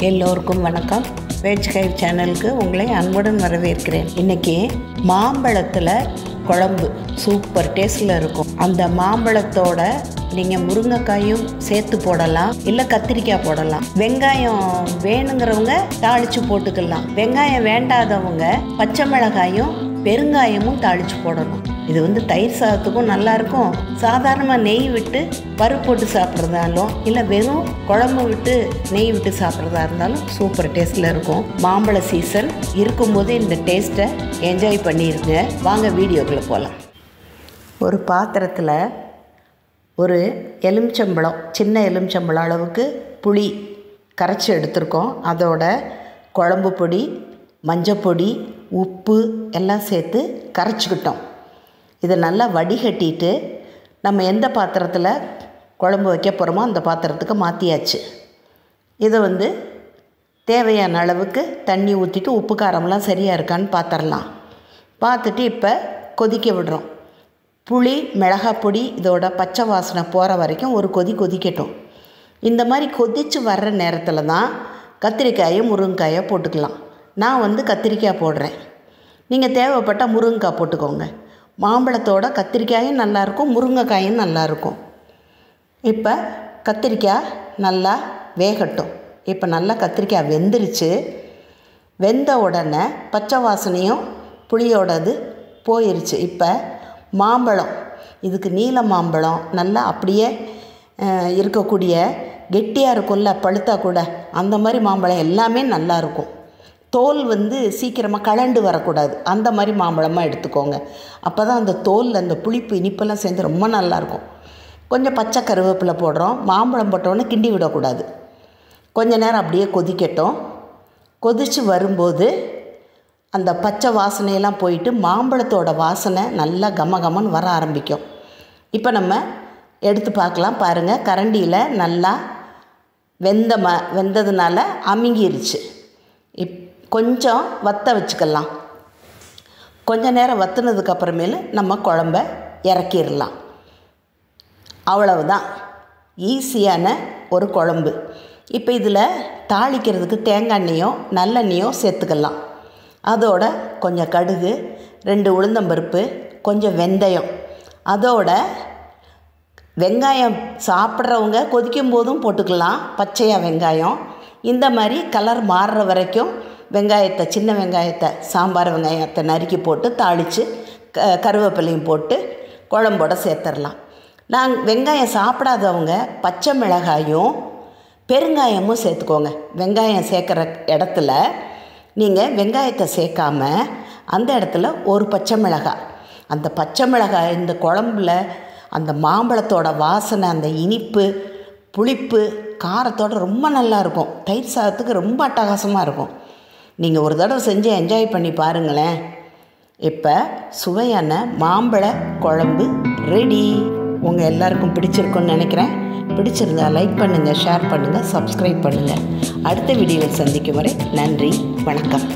எல்லோருக்கும் வணக்கம். வெஜ் கைவ் சேனலுக்கு உங்களை அன்புடன் வரவேற்கிறேன். இன்றைக்கி மாம்பழத்தில் குழம்பு சூப்பர் டேஸ்ட்டில் இருக்கும். அந்த மாம்பழத்தோட நீங்கள் முருங்கைக்காயும் சேர்த்து போடலாம், இல்லை கத்திரிக்காய் போடலாம். வெங்காயம் வேணுங்கிறவங்க தாளித்து போட்டுக்கலாம். வெங்காயம் வேண்டாதவங்க பச்சை மிளகாயும் பெருங்காயமும் தாளித்து போடணும். இது தயிர் சாதத்துக்கும் நல்லாயிருக்கும். சாதாரணமாக நெய் விட்டு பருப்பு போட்டு சாப்பிட்றதாலும் இல்லை வெறும் குழம்பு விட்டு நெய் விட்டு சாப்பிட்றதா இருந்தாலும் சூப்பர் டேஸ்ட்டில் இருக்கும். மாம்பழ சீசன் இருக்கும்போது இந்த டேஸ்ட்டை என்ஜாய் பண்ணிடுங்க. வாங்க வீடியோக்குள்ளே போகலாம். ஒரு பாத்திரத்தில் ஒரு எலுமிச்சம்பழம், சின்ன எலுமிச்சம்பழம் அளவுக்கு புளி கரைச்சி எடுத்துருக்கோம். அதோட குழம்பு பொடி, மஞ்சப்பொடி, உப்பு எல்லாம் சேர்த்து கரைச்சிக்கிட்டோம். இதை நல்லா வடிகட்டிட்டு நம்ம எந்த பாத்திரத்தில் குழம்பு வைக்க போகிறோமோ அந்த பாத்திரத்துக்கு மாற்றியாச்சு. இதை தேவையான அளவுக்கு தண்ணி ஊற்றிட்டு உப்பு காரம்லாம் சரியாக இருக்கான்னு பார்த்துடலாம். பார்த்துட்டு இப்போ கொதிக்க விடுறோம். புளி, மிளகாய் பொடி இதோட பச்சை வாசனை போகிற வரைக்கும் ஒரு கொதிக்கட்டும். இந்த மாதிரி கொதித்து வர்ற நேரத்தில் தான் கத்திரிக்காயை முருங்கைக்காயை போட்டுக்கலாம். நான் கத்திரிக்காய் போடுறேன். நீங்கள் தேவைப்பட்டால் முருங்கைக்காய் போட்டுக்கோங்க. மாம்பழத்தோட கத்திரிக்காயும் நல்லாயிருக்கும், முருங்கைக்காயும் நல்லாயிருக்கும். இப்போ கத்திரிக்காய் நல்லா வேகட்டும். இப்போ நல்லா கத்திரிக்காய் வெந்துருச்சு. வெந்த உடனே பச்சை வாசனையும் புளியோடது போயிருச்சு. இப்போ மாம்பழம், இதுக்கு நீல மாம்பழம் நல்லா அப்படியே இருக்கக்கூடிய கெட்டியாக இருக்கும்ல, பழுத்தா கூட அந்த மாதிரி மாம்பழம் எல்லாமே நல்லாயிருக்கும். தோல் சீக்கிரமாக கலண்டு வரக்கூடாது. அந்த மாதிரி மாம்பழமாக எடுத்துக்கோங்க. அப்போ தான் அந்த தோலில் அந்த புளிப்பு இனிப்பெல்லாம் சேர்ந்து ரொம்ப நல்லாயிருக்கும். கொஞ்சம் பச்சை கருவேப்பிலை போடுறோம். மாம்பழம் போட்டோன்னே கிண்டி விடக்கூடாது. கொஞ்ச நேரம் அப்படியே கொதிக்கட்டும். கொதித்து வரும்போது அந்த பச்சை வாசனையெல்லாம் போயிட்டு மாம்பழத்தோட வாசனை நல்லா கமகமன்னு வர ஆரம்பிக்கும். இப்போ நம்ம எடுத்து பார்க்கலாம். பாருங்கள், கரண்டியில் நல்லா வெந்ததுனால அமுங்கிருச்சு. கொஞ்சம் வற்ற வச்சுக்கலாம். கொஞ்ச நேரம் வற்றினதுக்கப்புறமேலு நம்ம குழம்ப இறக்கிடலாம். அவ்வளவுதான், ஈஸியான ஒரு குழம்பு. இப்போ இதில் தாளிக்கிறதுக்கு தேங்காய் எண்ணெயோ நல்லெண்ணெயோ சேர்த்துக்கலாம். அதோட கொஞ்சம் கடுகு, 2 உளுந்தம்பருப்பு, கொஞ்சம் வெந்தயம், அதோட வெங்காயம் சாப்பிட்றவங்க கொதிக்கும் போதும் போட்டுக்கலாம். பச்சையாக வெங்காயம் இந்த மாதிரி கலர் மாறுற வரைக்கும் வெங்காயத்தை, சின்ன வெங்காயத்தை, சாம்பார் வெங்காயத்தை நறுக்கி போட்டு தாளித்து கருவேப்பிலையும் போட்டு குழம்போட சேர்த்துடலாம். வெங்காயம் சாப்பிடாதவங்க பச்சை மிளகாயும் பெருங்காயமும் சேர்த்துக்கோங்க. வெங்காயம் சேர்க்குற இடத்துல நீங்கள் வெங்காயத்தை சேர்க்காம அந்த இடத்துல ஒரு பச்சை மிளகாய், அந்த பச்சை மிளகாய் இந்த குழம்புல அந்த மாம்பழத்தோட வாசனை, அந்த இனிப்பு, புளிப்பு, காரத்தோடு ரொம்ப நல்லாயிருக்கும். தயிர் சாதத்துக்கு ரொம்ப அட்டகாசமாக இருக்கும். நீங்கள் ஒரு தடவை செஞ்சு என்ஜாய் பண்ணி பாருங்களேன். இப்போ சுவையான மாம்பழ குழம்பு ரெடி. உங்கள் எல்லாருக்கும் பிடிச்சிருக்குன்னு நினைக்கிறேன். பிடிச்சிருந்தா லைக் பண்ணுங்கள், ஷேர் பண்ணுங்கள், சப்ஸ்கிரைப் பண்ணுங்கள். அடுத்த வீடியோவில் சந்திக்கும் வரை நன்றி, வணக்கம்.